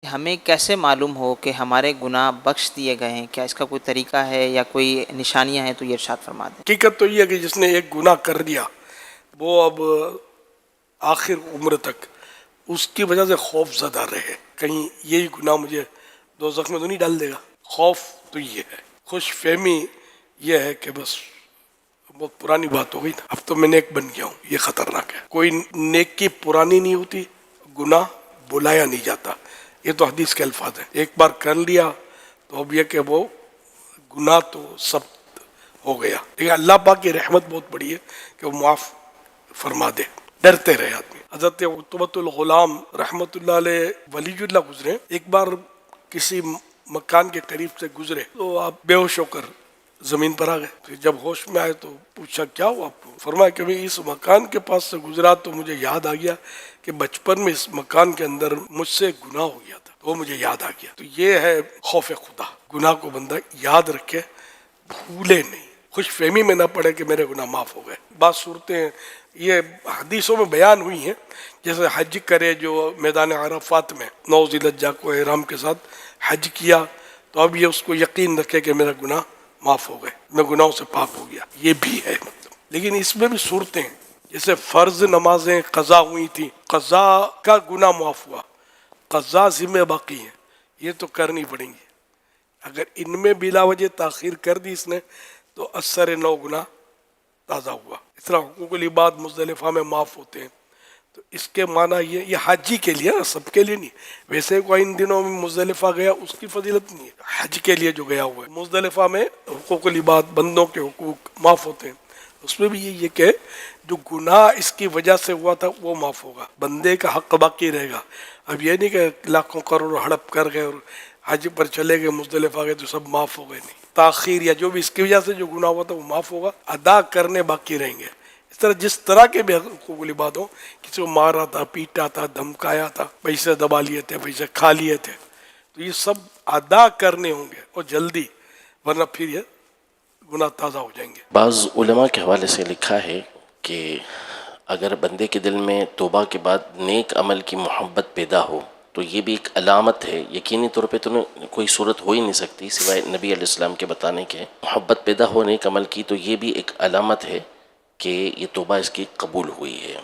ہمیں کیسے معلوم ہو کہ ہمارے گناہ بخش دیے گئے ہیں؟ کیا اس کا کوئی طریقہ ہے یا کوئی نشانیاں ہیں تو یہ ارشاد فرما دیں۔ حقیقت تو یہ ہے کہ جس نے ایک گناہ کر دیا وہ اب آخر عمر تک اس کی وجہ سے خوف زدہ رہے، کہیں یہی گناہ مجھے دوزخ میں تو نہیں ڈال دے گا۔ خوف تو یہ ہے، خوش فہمی یہ ہے کہ بس بہت پرانی بات ہو گئی نا، اب تو میں نیک بن گیا ہوں، یہ خطرناک ہے۔ کوئی نیکی پرانی نہیں ہوتی، گناہ بلایا نہیں جاتا، یہ تو حدیث کے الفاظ ہیں۔ ایک بار کر لیا تو اب یہ کہ وہ گناہ تو سب ہو گیا، لیکن اللہ پاک کی رحمت بہت بڑی ہے کہ وہ معاف فرما دے، ڈرتے رہے آدمی۔ حضرت عتبۃ الغلام رحمۃ اللہ علیہ ولی اللہ گزرے، ایک بار کسی مکان کے قریب سے گزرے تو آپ بے ہوش ہو کر زمین پر آ گئے۔ پھر جب ہوش میں آئے تو پوچھا کیا ہوا آپ کو؟ فرمایا کہ میں اس مکان کے پاس سے گزرا تو مجھے یاد آ گیا کہ بچپن میں اس مکان کے اندر مجھ سے گناہ ہو گیا تھا، تو وہ مجھے یاد آ گیا۔ تو یہ ہے خوف خدا، گناہ کو بندہ یاد رکھے، بھولے نہیں، خوش فہمی میں نہ پڑے کہ میرے گناہ معاف ہو گئے۔ بعض صورتیں یہ حدیثوں میں بیان ہوئی ہیں، جیسے حج کرے جو میدان عرفات میں 9 ذی الحجہ کو احرام کے ساتھ حج کیا، تو اب یہ اس کو یقین رکھے کہ میرا گناہ معاف ہو گئے، میں گناہوں سے پاک ہو گیا، یہ بھی ہے مطلب۔ لیکن اس میں بھی صورتیں ہیں، جیسے فرض نمازیں قضا ہوئی تھیں، قضا کا گناہ معاف ہوا، قضا ذمہ باقی ہیں، یہ تو کرنی پڑیں گی۔ اگر ان میں بلا وجہ تاخیر کر دی اس نے تو اثر 9 گناہ تازہ ہوا۔ اس طرح حقوق العباد مزدلفہ میں معاف ہوتے ہیں، تو اس کے معنی یہ حاجی کے لیے، سب کے لیے نہیں۔ ویسے کوئی ان دنوں میں مزدلفہ گیا اس کی فضیلت نہیں ہے، حج کے لیے جو گیا ہوا ہے۔ مزدلفہ میں حقوق العباد، بندوں کے حقوق معاف ہوتے ہیں، اس میں بھی یہ کہ جو گناہ اس کی وجہ سے ہوا تھا وہ معاف ہوگا، بندے کا حق باقی رہے گا۔ اب یہ نہیں کہ لاکھوں کروڑ ہڑپ کر گئے اور حج پر چلے گئے، مزدلفہ گئے تو سب معاف ہو گئے، نہیں، تاخیر یا جو بھی اس کی وجہ سے جو گناہ ہوا تھا وہ معاف ہوگا، ادا کرنے باقی رہیں گے۔ اس طرح جس طرح کے بھی حقوق العباد ہوں، کسی کو مارا تھا، پیٹا تھا، دھمکایا تھا، پیسے دبا لیے تھے، پیسے کھا لیے تھے، تو یہ سب ادا کرنے ہوں گے اور جلدی، ورنہ پھر یہ گناہ تازہ ہو جائیں گے۔ بعض علماء کے حوالے سے لکھا ہے کہ اگر بندے کے دل میں توبہ کے بعد نیک عمل کی محبت پیدا ہو تو یہ بھی ایک علامت ہے، یقینی طور پہ تو کوئی صورت ہو ہی نہیں سکتی سوائے نبی علیہ السلام کے بتانے کے، محبت پیدا ہو نیک عمل کی، تو یہ بھی ایک علامت ہے کہ یہ توبہ اس کی قبول ہوئی ہے۔